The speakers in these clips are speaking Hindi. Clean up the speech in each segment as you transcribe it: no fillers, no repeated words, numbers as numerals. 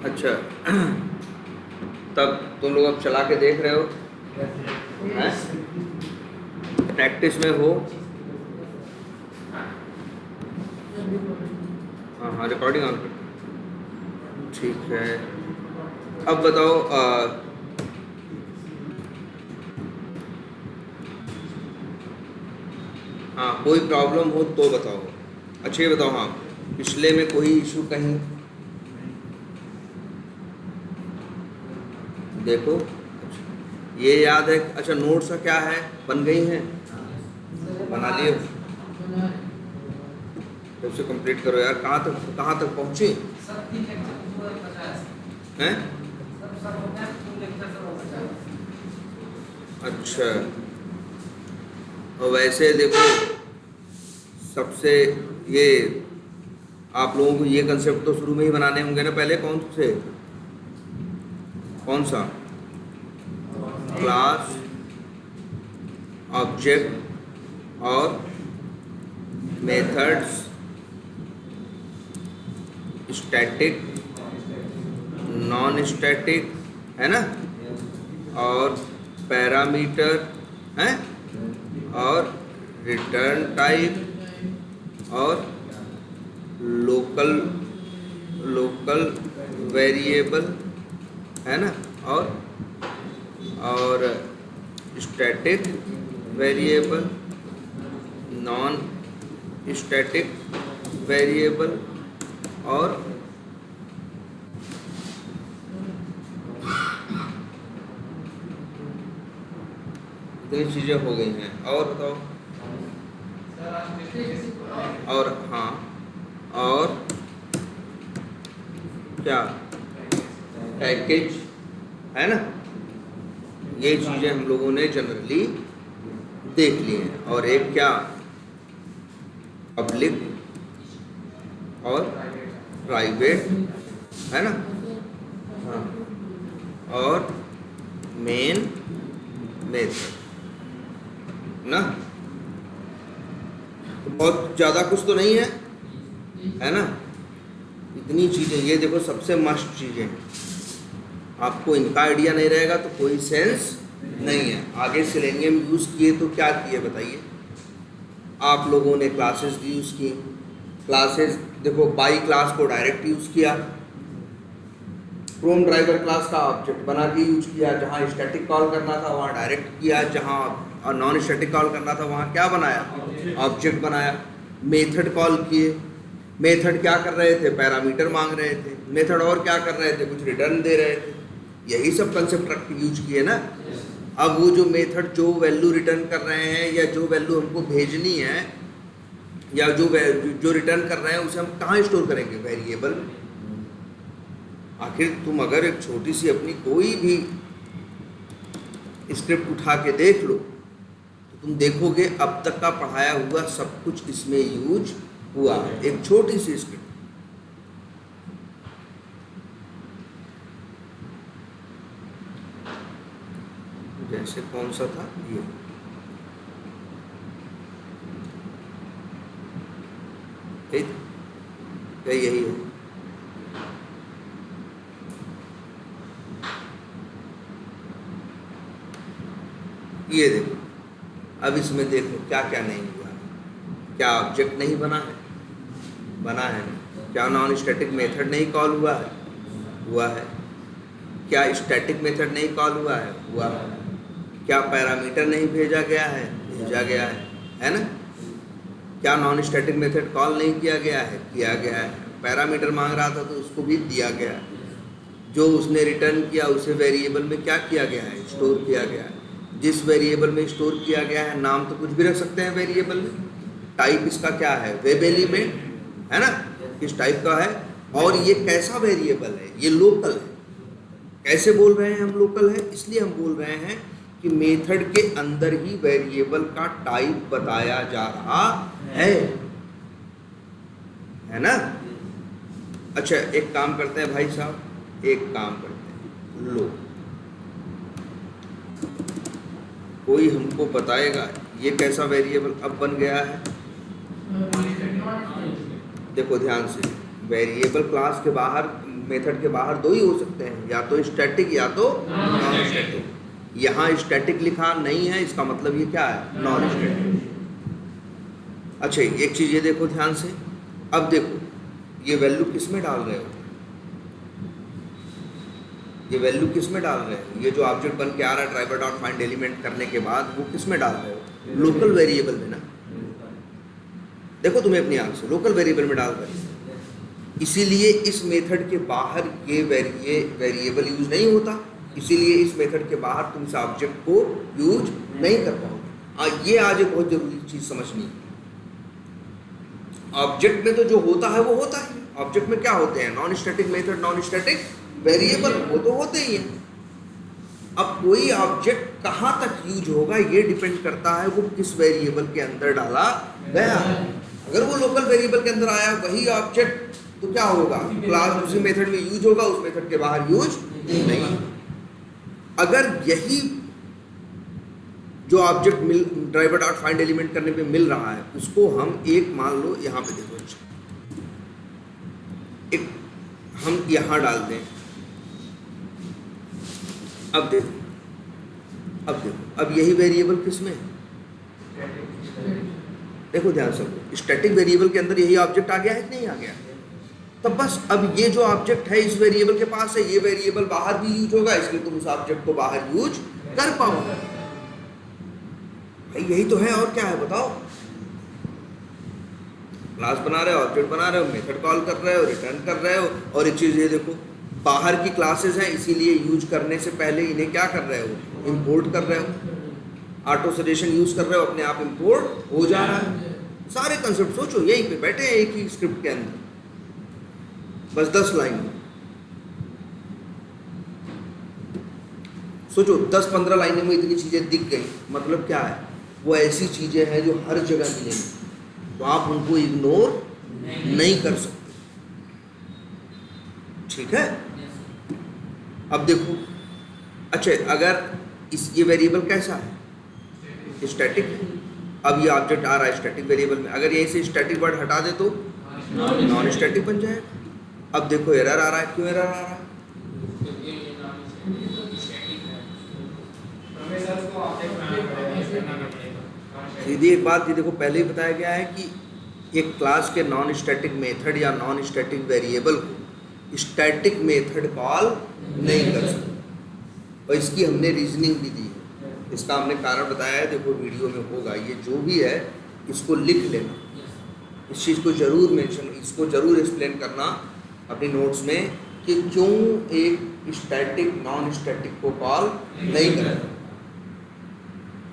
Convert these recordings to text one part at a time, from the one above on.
अच्छा तब तुम लोग अब चला के देख रहे हो, हैं? प्रैक्टिस में हो। हाँ हाँ, रिकॉर्डिंग ऑन कर, ठीक है। अब बताओ, हाँ कोई प्रॉब्लम हो तो बताओ। अच्छा ये बताओ, हाँ पिछले में कोई इशू कहीं देखो। अच्छा, ये याद है। अच्छा नोट्स का क्या है, बन गई हैं, बना लिए, जब से कंप्लीट करो यार। कहाँ तक पहुँचे हैं? अच्छा, और वैसे देखो सबसे ये आप लोगों को ये कंसेप्ट तो शुरू में ही बनाने होंगे ना। पहले कौन सा क्लास, ऑब्जेक्ट और मेथड्स, स्टैटिक, नॉन स्टैटिक, है ना, और पैरामीटर, हैं, और रिटर्न टाइप, और लोकल वेरिएबल, है ना, और static variable, non static variable, और इतनी चीज़ें हो गई हैं। और बताओ, और हाँ, और क्या, पैकेज, है ना, ये चीज़ें हम लोगों ने जनरली देख ली हैं। और एक क्या, पब्लिक और प्राइवेट, है ना, हाँ, और मेन मेथड ना। तो बहुत ज़्यादा कुछ तो नहीं है ना, इतनी चीज़ें। ये देखो सबसे मस्त चीज़ें हैं। आपको इनका आइडिया नहीं रहेगा तो कोई सेंस नहीं है। आगे सेलेनियम यूज़ किए तो क्या किए बताइए। आप लोगों ने क्लासेस यूज़ की, क्लासेस देखो बाई क्लास को डायरेक्ट यूज़ किया, क्रोम ड्राइवर क्लास का ऑब्जेक्ट बना के यूज किया। जहाँ स्टैटिक कॉल करना था वहाँ डायरेक्ट किया, जहाँ नॉन स्टैटिक कॉल करना था वहाँ क्या बनाया, ऑब्जेक्ट बनाया। मेथड कॉल किए, मेथड क्या कर रहे थे, पैरामीटर मांग रहे थे। मेथड और क्या कर रहे थे, कुछ रिटर्न दे रहे थे। यही सब कंसेप्ट रख के यूज किए ना। अब वो जो मेथड जो वैल्यू रिटर्न कर रहे हैं या जो वैल्यू हमको भेजनी है या जो रिटर्न कर रहे हैं उसे हम कहाँ स्टोर करेंगे, वेरिएबल। आखिर तुम अगर एक छोटी सी अपनी कोई भी स्क्रिप्ट उठा के देख लो तो तुम देखोगे अब तक का पढ़ाया हुआ सब कुछ इसमें यूज हुआ है। एक छोटी सी स्क्रिप्ट, जैसे कौन सा था ये यही है। ये देखो, अब इसमें देखो क्या क्या नहीं हुआ। क्या ऑब्जेक्ट नहीं बना है, बना है। क्या नॉन स्टैटिक मेथड नहीं कॉल हुआ है। क्या स्टैटिक मेथड नहीं कॉल हुआ है। क्या पैरामीटर नहीं भेजा गया है ना। क्या नॉन स्टैटिक मेथड कॉल नहीं किया गया है। पैरामीटर मांग रहा था तो उसको भी दिया गया है। जो उसने रिटर्न किया उसे वेरिएबल में क्या किया गया है, स्टोर किया गया है। जिस वेरिएबल में स्टोर किया गया है, नाम तो कुछ भी रख सकते हैं वेरिएबल में। टाइप इसका क्या है, वेब एलिमेंट, है ना, किस टाइप का है। और ये कैसा वेरिएबल है, ये लोकल है। कैसे बोल रहे हैं हम लोकल है, इसलिए हम बोल रहे हैं कि मेथड के अंदर ही वेरिएबल का टाइप बताया जा रहा है ना। अच्छा एक काम करते हैं भाई साहब, लो कोई हमको बताएगा ये कैसा वेरिएबल अब बन गया है। देखो ध्यान से, वेरिएबल क्लास के बाहर, मेथड के बाहर दो ही हो सकते हैं, या तो स्टैटिक या तो नॉन स्टैटिक। यहाँ स्टैटिक लिखा नहीं है, इसका मतलब ये क्या है, नॉन स्टैटिक। अच्छा एक चीज़ ये देखो ध्यान से, अब देखो ये वैल्यू किस में डाल रहे हो, ये वैल्यू किस में डाल रहे हो, ये जो ऑब्जेक्ट बन के आ रहा है ड्राइवर डॉट फाइंड एलिमेंट करने के बाद वो किस में डाल रहे हो, लोकल वेरिएबल में ना। देखो तुम्हें अपनी आंख से लोकल वेरिएबल में डाल रहे हो, इसीलिए इस मेथड के बाहर ये वेरिएबल यूज नहीं होता, इसीलिए इस मेथड के बाहर तुम इस ऑब्जेक्ट को यूज नहीं कर पाओगे। ये आज एक बहुत जरूरी चीज समझनी है। ऑब्जेक्ट में तो जो होता है वो होता ही, ऑब्जेक्ट में क्या होते हैं, non static method, non static variable, वो तो होते ही हैं। अब कोई ऑब्जेक्ट कहाँ तक यूज होगा ये डिपेंड करता है वो किस वेरिएबल के अंदर डाला गया। अगर वो लोकल वेरिएबल के अंदर आया वही ऑब्जेक्ट, तो क्या होगा, क्लास उसी मेथड में यूज होगा, उस मेथड के बाहर यूज नहीं। अगर यही जो object driver dot find element करने पे मिल रहा है उसको हम एक मान लो यहाँ पे देखो, एक हम यहाँ डाल दें, अब देखो अब यही वेरिएबल किस में है, देखो ध्यान से, स्टैटिक वेरिएबल के अंदर यही ऑब्जेक्ट आ गया है कि नहीं आ गया। तब बस अब ये जो ऑब्जेक्ट है इस वेरिएबल के पास है, ये वेरिएबल बाहर भी यूज होगा, इसलिए तुम उस ऑब्जेक्ट को बाहर यूज कर पाओगे। भाई यही तो है, और क्या है बताओ। क्लास बना रहे हो, ऑब्जेक्ट बना रहे हो, मेथड कॉल कर रहे हो, रिटर्न कर रहे हो, और एक चीज ये देखो बाहर की क्लासेस हैं, इसीलिए यूज करने से पहले इन्हें क्या कर रहे हो, इंपोर्ट कर रहे हो। ऑटो सजेशन यूज कर रहे हो, अपने आप इंपोर्ट हो जा रहा है। सारे कंसेप्ट सोचो यहीं पे बैठे हैं एक ही स्क्रिप्ट के अंदर, बस 10 लाइन सोचो, 10-15 लाइनों में इतनी चीजें दिख गई, मतलब क्या है, वो ऐसी चीजें हैं जो हर जगह मिलेंगी, तो आप उनको इग्नोर नहीं कर सकते। ठीक है, अब देखो, अच्छा अगर ये वेरिएबल कैसा है, स्टैटिक है। अब ये ऑब्जेक्ट आ रहा है स्टैटिक वेरिएबल में, अगर यहीं से स्टैटिक वर्ड हटा दे तो नॉन स्टैटिक बन जाएगा। अब देखो एरर आ रहा है, क्यों एरर आ रहा है, सीधी एक बात, ये देखो पहले ही बताया गया है कि एक क्लास के नॉन स्टैटिक मेथड या नॉन स्टैटिक वेरिएबल को स्टैटिक मेथड कॉल नहीं कर सकते, और इसकी हमने रीजनिंग भी दी है, इसका हमने कारण बताया है, देखो वीडियो में होगा, ये जो भी है इसको लिख लेना, इस चीज़ को जरूर मेंशन, इसको जरूर एक्सप्लेन करना अपनी नोट्स में कि क्यों एक स्टैटिक नॉन स्टैटिक को कॉल नहीं करता,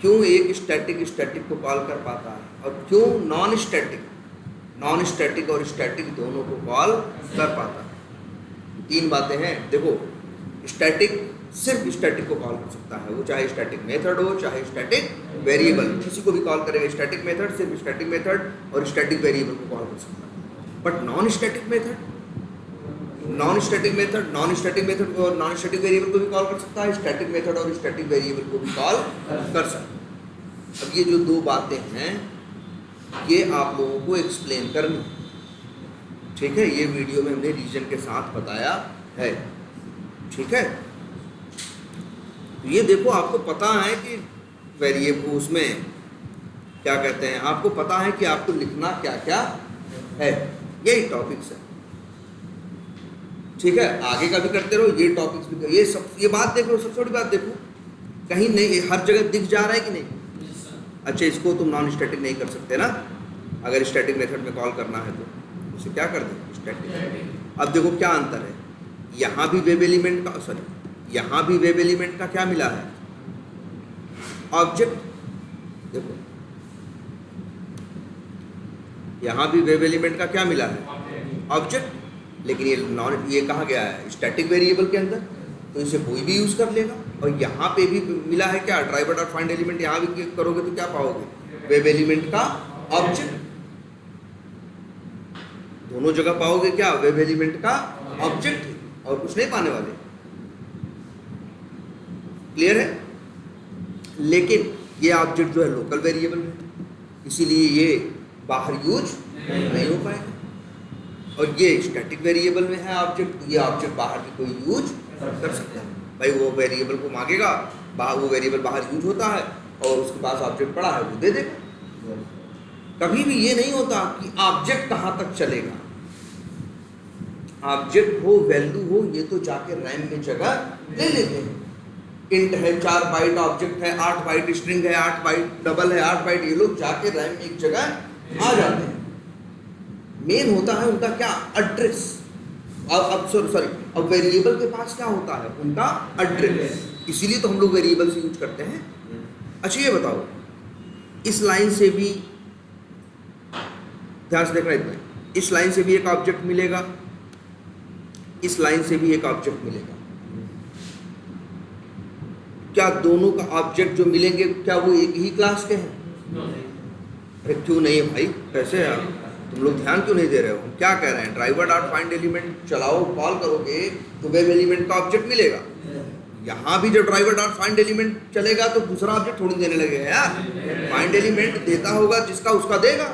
क्यों एक स्टैटिक को कॉल कर पाता है, और क्यों नॉन स्टैटिक और स्टैटिक दोनों को कॉल कर पाता है। 3 बातें हैं। देखो स्टैटिक सिर्फ स्टैटिक को कॉल कर सकता है, वो चाहे स्टैटिक मेथड हो चाहे स्टैटिक वेरिएबल, किसी को भी कॉल करेगा। स्टैटिक मेथड सिर्फ स्टैटिक मेथड और स्टैटिक वेरिएबल को कॉल कर सकता है, but non static method non static method और नॉन स्टैटिक वेरिएबल को भी कॉल कर सकता है, स्टैटिक मेथड और स्टैटिक वेरिएबल को भी कॉल कर सकता है। अब ये जो 2 बातें हैं ये आप लोगों को एक्सप्लेन करनी, ठीक है, ये वीडियो में हमने रीजन के साथ बताया है, ठीक है। तो ये देखो आपको पता है कि वेरिएबल उसमें क्या कहते हैं, आपको पता है कि आपको लिखना क्या क्या है, यही टॉपिक्स है, ठीक है। आगे का भी करते रहो, ये टॉपिक्स भी करो, ये सब, ये बात देखो, सबसे बड़ी बात देखो, कहीं नहीं हर जगह दिख जा रहा है कि नहीं। अच्छा इसको तुम नॉन स्टैटिक नहीं कर सकते ना, अगर स्टैटिक मेथड में कॉल करना है तो उसे क्या कर दो, स्टैटिक। अब देखो क्या अंतर है, यहाँ भी वेब एलिमेंट का, सॉरी यहाँ भी वेब एलिमेंट का क्या मिला है, ऑब्जेक्ट। देखो यहाँ भी वेब एलिमेंट का क्या मिला है, ऑब्जेक्ट, लेकिन ये कहा गया है स्टैटिक वेरिएबल के अंदर, तो इसे कोई भी यूज कर लेगा। और यहाँ पे भी मिला है क्या, ड्राइवर डॉट फाइंड एलिमेंट, यहाँ भी क्लिक करोगे तो क्या पाओगे, वेब एलिमेंट का ऑब्जेक्ट, दोनों जगह पाओगे क्या, वेब एलिमेंट का ऑब्जेक्ट, और कुछ नहीं पाने वाले। क्लियर है। लेकिन ये ऑब्जेक्ट जो है लोकल वेरिएबल है, इसीलिए ये बाहर यूज नहीं हो पाएगा। और ये स्टैटिक वेरिएबल में है ऑब्जेक्ट, ये ऑब्जेक्ट बाहर भी कोई यूज कर सकता है। भाई वो वेरिएबल को मांगेगा, वो वेरिएबल बाहर यूज होता है और उसके पास ऑब्जेक्ट पड़ा है वो दे देगा। कभी भी ये नहीं होता कि ऑब्जेक्ट कहाँ तक चलेगा, ऑब्जेक्ट हो वैल्यू हो ये तो जाके रैम में जगह ले लेते हैं। इंट है 4 बाइट, ऑब्जेक्ट है 8 बाइट, स्ट्रिंग है 8 बाइट, डबल है 8 बाइट, ये लोग जाके रैम में एक जगह आ जाते हैं। मेन होता है उनका क्या, एड्रेस। अब सॉरी अब वेरिएबल के पास क्या होता है, उनका एड्रेस, इसीलिए तो हम लोग वेरिएबल से यूज करते हैं। अच्छा ये बताओ, इस लाइन से भी ध्यान से देखना, इतना इस लाइन से भी एक ऑब्जेक्ट मिलेगा, इस लाइन से भी एक ऑब्जेक्ट मिलेगा। क्या दोनों का ऑब्जेक्ट जो मिलेंगे क्या वो एक ही क्लास के हैं? अरे क्यों नहीं है भाई, कैसे है तुम लोग ध्यान क्यों नहीं दे रहे हो? हम क्या कह रहे हैं, ड्राइवर डॉट फाइंड एलिमेंट चलाओ, कॉल करोगे तो वेब एलिमेंट का ऑब्जेक्ट मिलेगा। यहाँ भी जब ड्राइवर डॉट फाइंड एलिमेंट चलेगा तो दूसरा ऑब्जेक्ट थोड़ी देने लगेगा यार। फाइंड एलिमेंट देता होगा जिसका उसका देगा,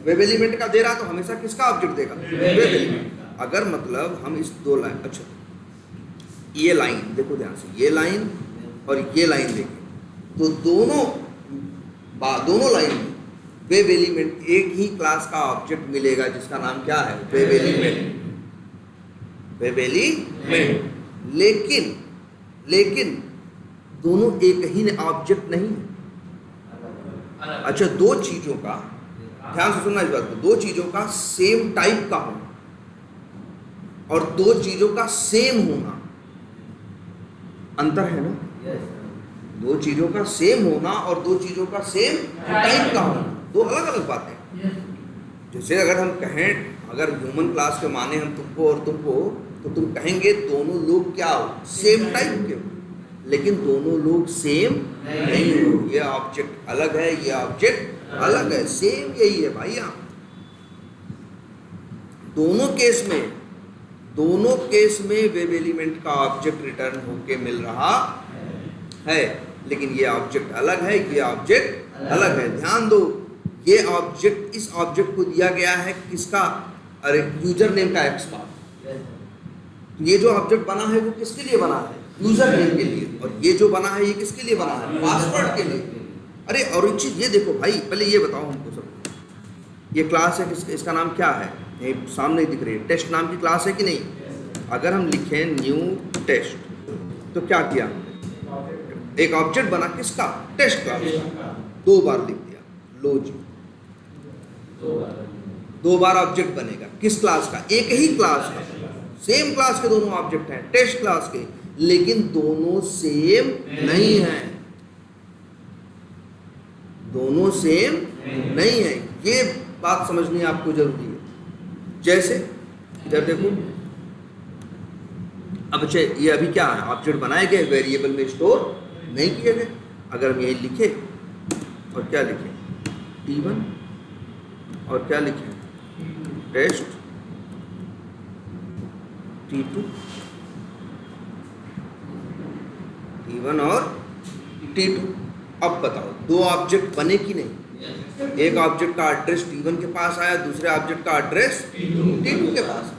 वेब एलिमेंट का दे रहा तो हमेशा किसका ऑब्जेक्ट देगा, वेब एलिमेंट। अगर मतलब हम इस दो लाइन, अच्छा ये लाइन देखो ध्यान से, ये लाइन और ये लाइन देखें तो दोनों लाइन में वेब एलिमेंट एक ही क्लास का ऑब्जेक्ट मिलेगा जिसका नाम क्या है, वेब एलिमेंट, वेब एलिमेंट। लेकिन दोनों एक ही ऑब्जेक्ट नहीं है। अच्छा दो चीजों का, ध्यान से सुनना इस बात को, दो चीजों का सेम टाइप का होना और दो चीजों का सेम होना अंतर है ना। दो चीजों का सेम होना और दो चीजों का सेम टाइप का होना दो अलग अलग बातें। जैसे अगर हम कहें, अगर ह्यूमन क्लास के माने हम तुमको और तुमको, तो तुम कहेंगे दोनों लोग क्या हो, सेम टाइप के हो, लेकिन दोनों लोग सेम नहीं हो। ये ऑब्जेक्ट अलग है, ये ऑब्जेक्ट अलग है, सेम यही है भाई। यहाँ दोनों केस में वेब एलिमेंट का ऑब्जेक्ट रिटर्न होके मिल रहा है, लेकिन ये ऑब्जेक्ट अलग है, ये ऑब्जेक्ट अलग है। ध्यान दो, ये ऑब्जेक्ट, इस ऑब्जेक्ट को दिया गया है किसका, अरे यूजर नेम का एक्स पाथ। ये जो ऑब्जेक्ट बना है वो किसके लिए बना है, यूजर नेम के लिए, और ये जो बना है ये किसके लिए बना है, पासवर्ड के लिए। अरे और एक चीज ये देखो भाई, पहले ये बताओ हमको सब, ये क्लास है, इसका नाम क्या है, ये सामने दिख रही है, टेस्ट नाम की क्लास है कि नहीं। अगर हम लिखें न्यू टेस्ट तो क्या किया, एक ऑब्जेक्ट बना किसका, टेस्ट क्लास का, 2 बार लिख दिया, लो जी 2 बार ऑब्जेक्ट बनेगा किस क्लास का, एक ही क्लास का, सेम क्लास के दोनों ऑब्जेक्ट हैं, टेस्ट क्लास के, लेकिन दोनों सेम नहीं हैं, दोनों सेम नहीं है। ये बात समझनी आपको जरूरी है। जैसे इधर देखो, अब अच्छा ये अभी क्या है, ऑब्जेक्ट बनाए गए, वेरिएबल में स्टोर नहीं किए गए। अगर हम यही लिखे और क्या लिखे, T1 और क्या लिखे, टेस्ट T2, T1 और T2। अब बताओ दो ऑब्जेक्ट बने कि नहीं, एक ऑब्जेक्ट का एड्रेस T1 के पास आया, दूसरे ऑब्जेक्ट का एड्रेस T2 के पास,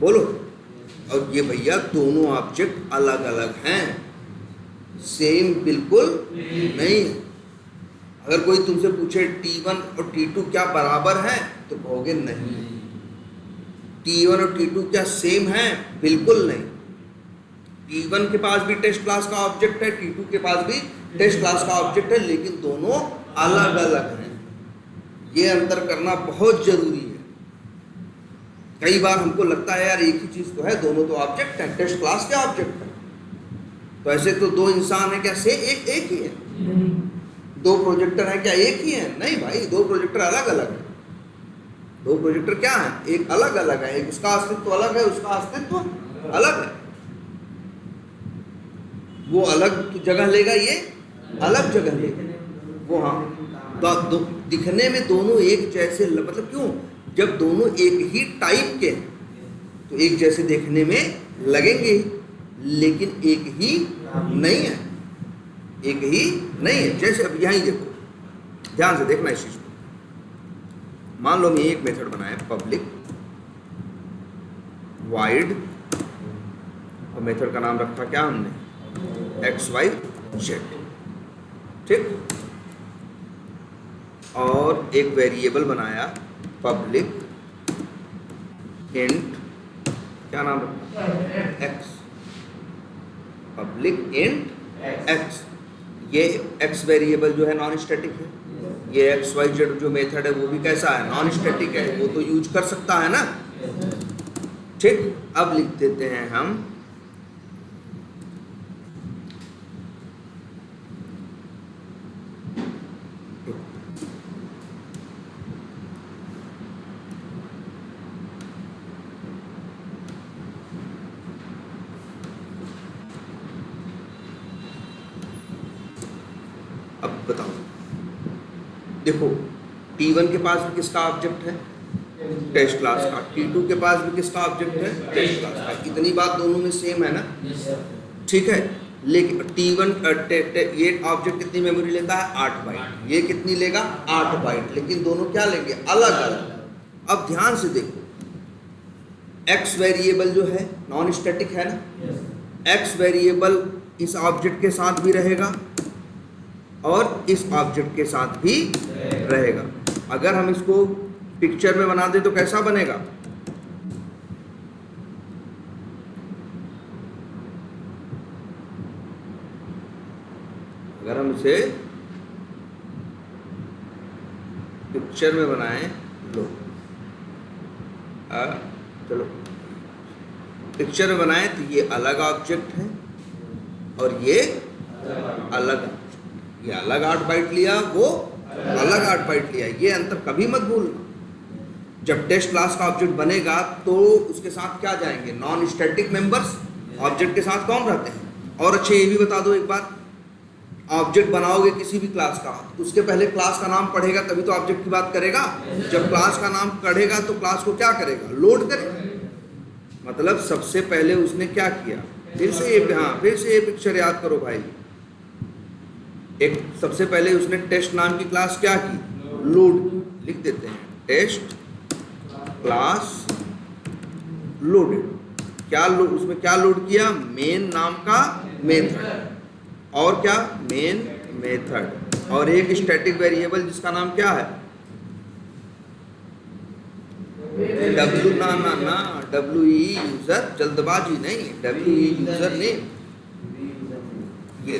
बोलो। और ये भैया दोनों ऑब्जेक्ट अलग अलग हैं, सेम बिल्कुल नहीं। अगर कोई तुमसे पूछे T1 और T2 क्या बराबर हैं, तो कहोगे नहीं। T1 और T2 क्या सेम हैं, बिल्कुल नहीं। T1 के पास भी टेस्ट क्लास का ऑब्जेक्ट है, T2 के पास भी टेस्ट क्लास का ऑब्जेक्ट है, लेकिन दोनों अलग अलग हैं। ये अंतर करना बहुत जरूरी है। कई बार हमको लगता है यार एक ही चीज तो है, दोनों तो ऑब्जेक्ट है, टेस्ट क्लास के ऑब्जेक्ट है, तो ऐसे तो दो इंसान है क्या, से एक ही है। दो प्रोजेक्टर है क्या, एक ही है, नहीं भाई, दो प्रोजेक्टर अलग अलग है। दो प्रोजेक्टर क्या है, एक अलग अलग है, एक उसका अस्तित्व अलग है, उसका अस्तित्व अलग है। वो अलग जगह लेगा, ये अलग जगह लेगा। वो हाँ तो दिखने में दोनों एक जैसे, मतलब क्यों, जब दोनों एक ही टाइप के हैं तो एक जैसे देखने में लगेंगे, लेकिन एक ही नहीं है, एक ही नहीं है। जैसे अब यहीं देखो, ध्यान से देखना इस चीज को, मान लो मैं एक मेथड बनाया पब्लिक वाइड, और मेथड का नाम रखा क्या हमने, XYZ, ठीक। और एक वेरिएबल बनाया पब्लिक इंट, क्या नाम रखा, X, पब्लिक इंट X। ये X वेरिएबल जो है नॉन स्टैटिक है, ये XYZ जो मेथड है वो भी कैसा है, नॉन स्टैटिक है, वो तो यूज कर सकता है ना, ठीक। अब लिख देते हैं हम अब बताओ, देखो T1 के पास भी किसका ऑब्जेक्ट है, टेस्ट क्लास का, T2 के पास भी किसका ऑब्जेक्ट है, टेस्ट क्लास का। इतनी बात दोनों में सेम है ना, ठीक है। लेकिन T1 ये ऑब्जेक्ट कितनी मेमोरी लेता है, 8 बाइट, ये कितनी लेगा, 8 बाइट, लेकिन दोनों क्या लेंगे, अलग अलग। अब ध्यान से देखो, X वेरिएबल जो है नॉन स्टैटिक है ना, X वेरिएबल इस ऑब्जेक्ट के साथ भी रहेगा और इस ऑब्जेक्ट के साथ भी रहेगा। अगर हम इसको पिक्चर में बना दे तो कैसा बनेगा, अगर हम इसे पिक्चर में बनाएं, लो चलो पिक्चर में बनाएं तो ये अलग ऑब्जेक्ट है और ये अलग, ये अलग 8 बाइट लिया, वो अलग 8 बाइट लिया। ये अंतर कभी मत भूलना। जब टेस्ट क्लास का ऑब्जेक्ट बनेगा तो उसके साथ क्या जाएंगे, नॉन स्टैटिक मेंबर्स, ऑब्जेक्ट के साथ कौन रहते हैं। और अच्छे ये भी बता दो एक बात, ऑब्जेक्ट बनाओगे किसी भी क्लास का, उसके पहले क्लास का नाम पढ़ेगा तभी तो ऑब्जेक्ट की बात करेगा। जब क्लास का नाम पढ़ेगा तो क्लास को क्या करेगा, लोड करेगा। मतलब सबसे पहले उसने क्या किया, फिर से ये, हाँ फिर से ये पिक्चर याद करो भाई। एक सबसे पहले उसने टेस्ट नाम की क्लास क्या की, लोड की। लिख देते हैं टेस्ट क्लास लोडेड। क्या उसमें क्या लोड किया, मेन नाम का मेथड, और क्या, मेन मेथड, और एक स्टैटिक वेरिएबल जिसका नाम क्या है, W, ना WE यूजर, जल्दबाजी नहीं, WE यूजर नेम। ये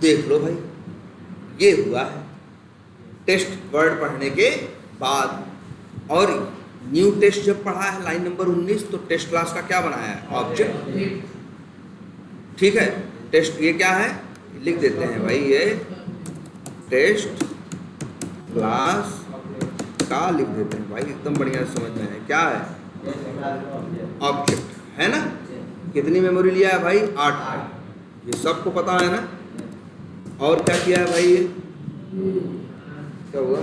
देख लो भाई, ये हुआ है टेस्ट वर्ड पढ़ने के बाद। और न्यू टेस्ट जब पढ़ा है लाइन नंबर 19, तो टेस्ट क्लास का क्या बनाया है, ऑब्जेक्ट, ठीक है। टेस्ट ये क्या है, लिख देते हैं भाई, ये टेस्ट क्लास का लिख देते हैं भाई, एकदम बढ़िया समझ में है, क्या है, ऑब्जेक्ट है ना। कितनी मेमोरी लिया है भाई, 8, ये सबको पता है ना। और क्या किया है भाई, ये क्या हुआ,